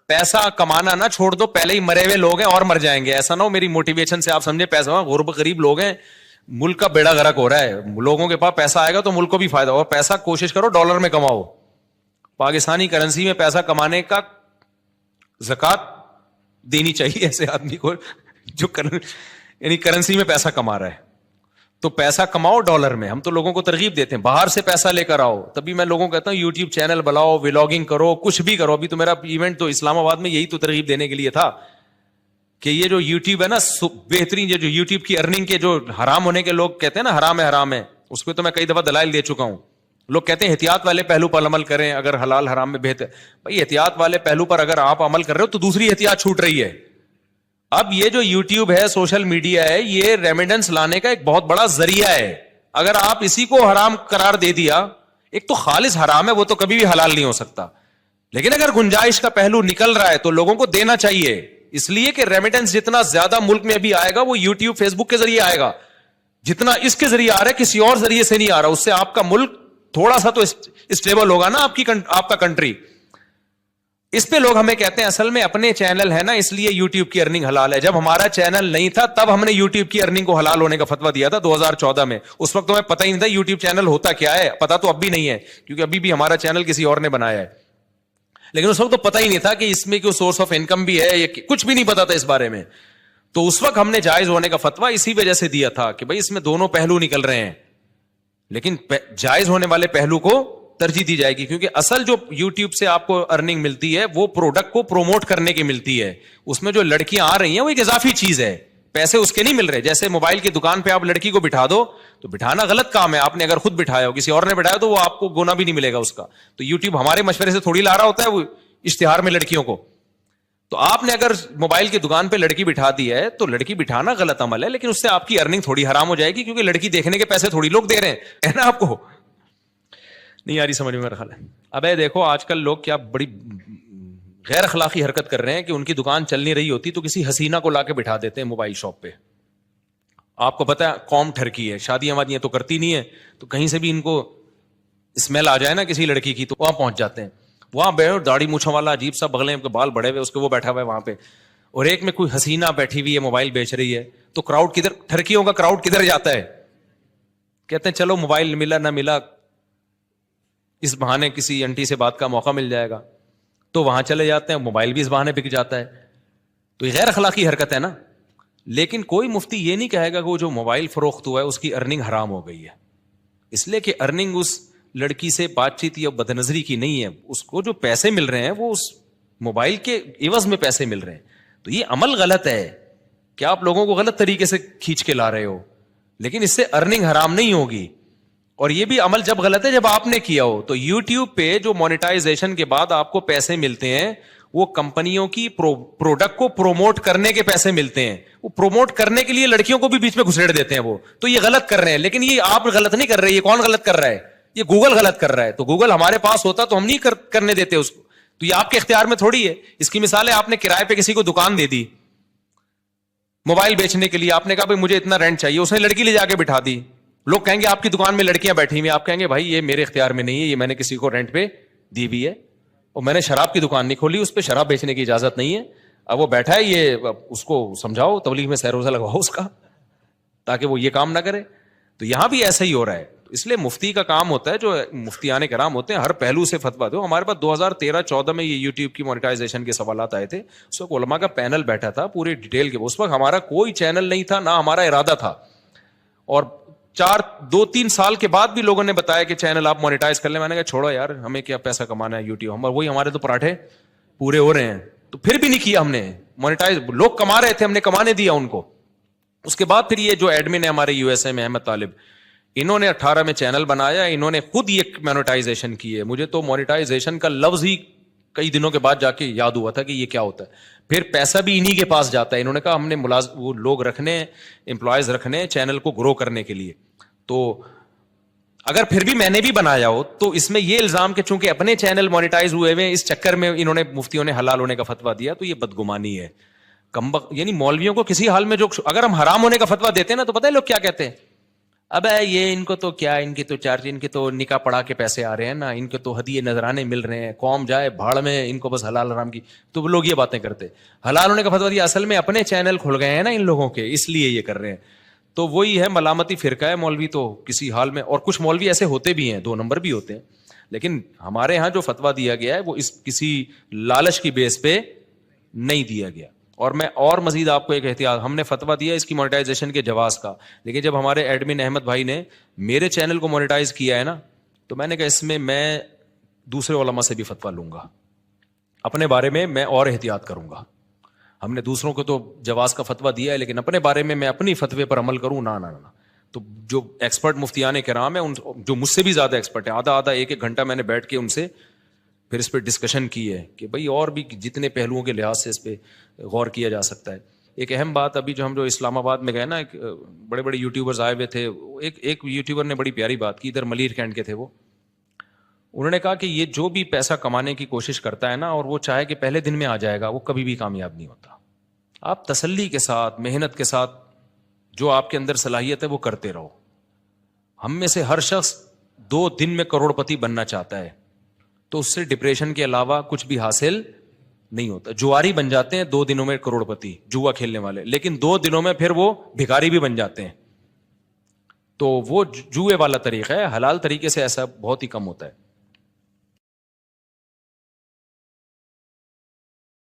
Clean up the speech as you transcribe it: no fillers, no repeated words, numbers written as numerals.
پیسہ کمانا نہ چھوڑ دو, پہلے ہی مرے ہوئے لوگ ہیں اور مر جائیں گے. ایسا نہ ہو میری موٹیویشن سے آپ سمجھے پیسہ, غرب غریب لوگ ہیں, ملک کا بیڑا غرق ہو رہا ہے. لوگوں کے پاس پیسہ آئے گا تو ملک کو بھی فائدہ ہوگا. پیسہ کوشش کرو ڈالر میں کماؤ, پاکستانی کرنسی میں پیسہ کمانے کا زکات دینی چاہیے ایسے آدمی کو جو یعنی کرنسی میں پیسہ کما رہا ہے. تو پیسہ کماؤ ڈالر میں. ہم تو لوگوں کو ترغیب دیتے ہیں باہر سے پیسہ لے کر آؤ. تبھی میں لوگوں کو کہتا ہوں یوٹیوب چینل بناؤ, ولاگنگ کرو, کچھ بھی کرو. ابھی تو میرا ایونٹ تو اسلام آباد میں یہی تو ترغیب دینے کے لیے تھا کہ یہ جو یوٹیوب ہے نا بہترین, یہ جو یوٹیوب کی ارننگ کے جو حرام ہونے کے لوگ کہتے ہیں نا حرام ہے, اس پہ تو میں کئی دفعہ دلائل دے چکا ہوں. لوگ کہتے ہیں احتیاط والے پہلو پر عمل کریں, اگر حلال حرام میں بہتر. بھائی احتیاط والے پہلو پر اگر آپ عمل کر رہے ہو تو دوسری احتیاط چھوٹ رہی ہے. اب یہ جو یوٹیوب ہے, سوشل میڈیا ہے, یہ ریمیڈنس لانے کا ایک بہت بڑا ذریعہ ہے. اگر آپ اسی کو حرام قرار دے دیا, ایک تو خالص حرام ہے, وہ تو کبھی بھی حلال نہیں ہو سکتا, لیکن اگر گنجائش کا پہلو نکل رہا ہے تو لوگوں کو دینا چاہیے. اس لیے کہ ریمیڈنس جتنا زیادہ ملک میں ابھی آئے گا وہ یوٹیوب فیس بک کے ذریعے آئے گا. جتنا اس کے ذریعے آ رہا ہے کسی اور ذریعے سے نہیں آ رہا. اس سے آپ کا ملک تھوڑا سا تو اسٹیبل ہوگا نا, آپ کا کنٹری. اس پہ لوگ ہمیں کہتے ہیں اصل میں اپنے چینل ہے نا اس لیے یوٹیوب کی ارننگ حلال ہے. جب ہمارا چینل نہیں تھا تب ہم نے یوٹیوب کی ارننگ کو حلال ہونے کا فتویٰ دیا تھا 2014 میں. اس وقت تو ہمیں پتہ ہی نہیں تھا یوٹیوب چینل ہوتا کیا ہے. پتا تو اب بھی نہیں ہے کیونکہ ابھی بھی ہمارا چینل کسی اور نے بنایا ہے, لیکن اس وقت تو پتہ ہی نہیں تھا کہ اس میں کوئی سورس آف انکم بھی ہے, یہ کچھ بھی نہیں پتا تھا اس بارے میں. تو اس وقت ہم نے جائز ہونے کا فتویٰ اسی وجہ سے دیا تھا کہ بھائی اس میں دونوں پہلو نکل رہے ہیں, لیکن جائز ہونے والے پہلو کو ترجیح دی جائے گی. کیونکہ اصل جو یوٹیوب سے آپ کو ارننگ ملتی ہے وہ پروڈکٹ کو پروموٹ کرنے کی ملتی ہے. اس میں جو لڑکیاں آ رہی ہیں وہ ایک اضافی چیز ہے, پیسے اس کے نہیں مل رہے. جیسے موبائل کی دکان پہ آپ لڑکی کو بٹھا دو تو بٹھانا غلط کام ہے, آپ نے اگر خود بٹھایا ہو کسی اور نے بٹھایا تو وہ آپ کو گنا بھی نہیں ملے گا اس کا. تو یوٹیوب ہمارے مشورے سے تھوڑی لا رہا ہوتا ہے وہ اشتہار میں لڑکیوں کو. تو آپ نے اگر موبائل کی دکان پہ لڑکی بٹھا دی ہے تو لڑکی بٹھانا غلط عمل ہے, لیکن اس سے آپ کی ارننگ تھوڑی حرام ہو جائے گی کیونکہ لڑکی دیکھنے کے پیسے تھوڑی لوگ دے رہے ہیں نا. آپ کو نہیں آ رہی سمجھ میں میرا خیال ہے. اب دیکھو آج کل لوگ کیا بڑی غیر اخلاقی حرکت کر رہے ہیں کہ ان کی دکان چل نہیں رہی ہوتی تو کسی حسینہ کو لا کے بٹھا دیتے ہیں موبائل شاپ پہ. آپ کو پتا ہے قوم ٹھرکی ہے, شادیاں وادیاں تو کرتی نہیں ہے, تو کہیں سے بھی ان کو اسمیل آ جائے نا کسی لڑکی کی تو وہاں پہنچ جاتے ہیں. وہاں بیٹھو داڑھی مونچھوں والا عجیب سا بغلیں کے بال بڑے ہوئے اس کے وہ بیٹھا ہوا ہے وہاں پہ, اور ایک میں کوئی حسینہ بیٹھی ہوئی ہے موبائل بیچ رہی ہے. تو کراؤڈ کدھر, ٹھرکیوں کا کراؤڈ کدھر جاتا ہے؟ کہتے ہیں چلو موبائل ملا نہ ملا, اس بہانے کسی انٹی سے بات کا موقع مل جائے گا, تو وہاں چلے جاتے ہیں. موبائل بھی اس بہانے بک جاتا ہے. تو یہ غیر اخلاقی حرکت ہے نا. لیکن کوئی مفتی یہ نہیں کہے گا کہ وہ جو موبائل فروخت ہوا ہے اس کی ارننگ حرام ہو گئی ہے, اس لیے کہ ارننگ اس لڑکی سے بات چیت یا بد نظری کی نہیں ہے. اس کو جو پیسے مل رہے ہیں وہ اس موبائل کے عوض میں پیسے مل رہے ہیں. تو یہ عمل غلط ہے کہ آپ لوگوں کو غلط طریقے سے کھینچ کے لا رہے ہو, لیکن اس سے ارننگ حرام نہیں ہوگی. اور یہ بھی عمل جب غلط ہے جب آپ نے کیا ہو. تو یوٹیوب پہ جو مونیٹائزیشن کے بعد آپ کو پیسے ملتے ہیں وہ کمپنیوں کی پروڈکٹ کو پروموٹ کرنے کے پیسے ملتے ہیں. وہ پروموٹ کرنے کے لیے لڑکیوں کو بھی بیچ میں گھسیڑ دیتے ہیں وہ. تو یہ غلط کر رہے ہیں, لیکن یہ آپ غلط نہیں کر رہے. یہ کون غلط کر رہا ہے؟ یہ گوگل غلط کر رہا ہے. تو گوگل ہمارے پاس ہوتا تو ہم نہیں کرنے دیتے اس کو. تو یہ آپ کے اختیار میں تھوڑی ہے. اس کی مثال ہے آپ نے کرائے پہ کسی کو دکان دے دی موبائل بیچنے کے لیے. آپ نے کہا بھائی مجھے اتنا رینٹ چاہیے, اس نے لڑکی لے جا کے بٹھا دی. لوگ کہیں گے آپ کی دکان میں لڑکیاں بیٹھی ہوئی, آپ کہیں گے بھائی یہ میرے اختیار میں نہیں ہے, یہ میں نے کسی کو رینٹ پہ دی ہوئی ہے, اور میں نے شراب کی دکان نہیں کھولی, اس پہ شراب بیچنے کی اجازت نہیں ہے. اب وہ بیٹھا ہے, یہ اس کو سمجھاؤ, تبلیغ میں سیر روزہ لگواؤ اس کا, تاکہ وہ یہ کام نہ کرے. تو یہاں بھی ایسا ہی ہو رہا ہے. اس لیے مفتی کا کام ہوتا ہے, جو مفتیان کرام ہوتے ہیں ہر پہلو سے فتویٰ دو. ہمارے پاس 2013-14 میں یہ یوٹیوب کی مونیٹائزیشن کے سوالات آئے تھے. اس وقت علماء کا پینل بیٹھا تھا پورے ڈیٹیل کے. اس وقت ہمارا کوئی چینل نہیں تھا, نہ ہمارا ارادہ تھا, اور 2-3 سال کے بعد بھی لوگوں نے بتایا کہ چینل آپ مونیٹائز کر لیں. میں نے کہا چھوڑو یار, ہمیں کیا پیسہ کمانا ہے یوٹیوب, وہی ہمارے تو پراٹھے پورے ہو رہے ہیں. تو پھر بھی نہیں کیا ہم نے مونیٹائز. لوگ کما رہے تھے, ہم نے کمانے دیا ان کو. اس کے بعد پھر یہ جو ایڈمن ہے ہمارے یو ایس اے میں احمد طالب, انہوں نے 18 میں چینل بنایا, انہوں نے خود یہ مونیٹائزیشن کی ہے. مجھے تو مونیٹائزیشن کا لفظ ہی کئی دنوں کے بعد جا کے یاد ہوا تھا کہ یہ کیا ہوتا ہے. پھر پیسہ بھی انہی کے پاس جاتا ہے. انہوں نے کہا ہم نے وہ لوگ رکھنے, امپلائیز رکھنے چینل کو گرو کرنے کے لیے. تو اگر پھر بھی میں نے بھی بنایا ہو تو اس میں یہ الزام کہ چونکہ اپنے چینل مونیٹائز ہوئے ہوئے اس چکر میں انہوں نے مفتیوں نے حلال ہونے کا فتویٰ دیا, تو یہ بدگمانی ہے. یعنی مولویوں کو کسی حال میں جو, اگر ہم حرام ہونے کا فتویٰ دیتے ہیں نا تو پتہ ہے لوگ کیا کہتے ہیں, اب یہ ان کو تو کیا، ان کے تو چارج، ان کے تو نکاح پڑھا کے پیسے آ رہے ہیں نا، ان کے تو ہدیے نذرانے مل رہے ہیں، قوم جائے بھاڑ میں، ان کو بس حلال حرام کی. تو وہ لوگ یہ باتیں کرتے. حلال ہونے کا فتویٰ دیا، اصل میں اپنے چینل کھل گئے ہیں نا ان لوگوں کے، اس لیے یہ کر رہے ہیں. تو وہی ہے ملامتی فرقہ ہے مولوی تو کسی حال میں. اور کچھ مولوی ایسے ہوتے بھی ہیں، 2 نمبر بھی ہوتے ہیں، لیکن ہمارے ہاں جو فتویٰ دیا گیا ہے وہ اس کسی لالچ کی بیس پہ نہیں دیا گیا. اور میں اور مزید آپ کو ایک احتیاط، ہم نے فتویٰ دیا اس کی مونیٹائزیشن کے جواز کا، لیکن جب ہمارے ایڈمن احمد بھائی نے میرے چینل کو مونیٹائز کیا ہے نا، تو میں نے کہا اس میں دوسرے علماء سے بھی فتویٰ لوں گا، اپنے بارے میں اور احتیاط کروں گا. ہم نے دوسروں کو تو جواز کا فتویٰ دیا ہے، لیکن اپنے بارے میں اپنی فتوے پر عمل کروں نہ. تو جو ایکسپرٹ مفتیان کرام ہیں، جو مجھ سے بھی زیادہ ایکسپرٹ ہیں، آدھا 1 گھنٹہ میں نے بیٹھ کے ان سے پھر اس پہ ڈسکشن کی ہے کہ بھئی اور بھی جتنے پہلوؤں کے لحاظ سے اس پہ غور کیا جا سکتا ہے. ایک اہم بات، ابھی جو ہم اسلام آباد میں گئے نا، ایک بڑے بڑے یوٹیوبرز آئے ہوئے تھے. ایک یوٹیوبر نے بڑی پیاری بات کی، ادھر ملیر کینٹ کے تھے وہ. انہوں نے کہا کہ یہ جو بھی پیسہ کمانے کی کوشش کرتا ہے نا، اور وہ چاہے کہ پہلے دن میں آ جائے گا، وہ کبھی بھی کامیاب نہیں ہوتا. آپ تسلی کے ساتھ، محنت کے ساتھ جو آپ کے اندر صلاحیت ہے وہ کرتے رہو. ہم میں سے ہر شخص 2 دن میں کروڑ پتی بننا چاہتا ہے، تو اس سے ڈپریشن کے علاوہ کچھ بھی حاصل نہیں ہوتا. جواری بن جاتے ہیں 2 دنوں میں کروڑ پتی، جوا کھیلنے والے، لیکن 2 دنوں میں پھر وہ بھکاری بھی بن جاتے ہیں. تو وہ جوئے والا طریقہ ہے، حلال طریقے سے ایسا بہت ہی کم ہوتا ہے.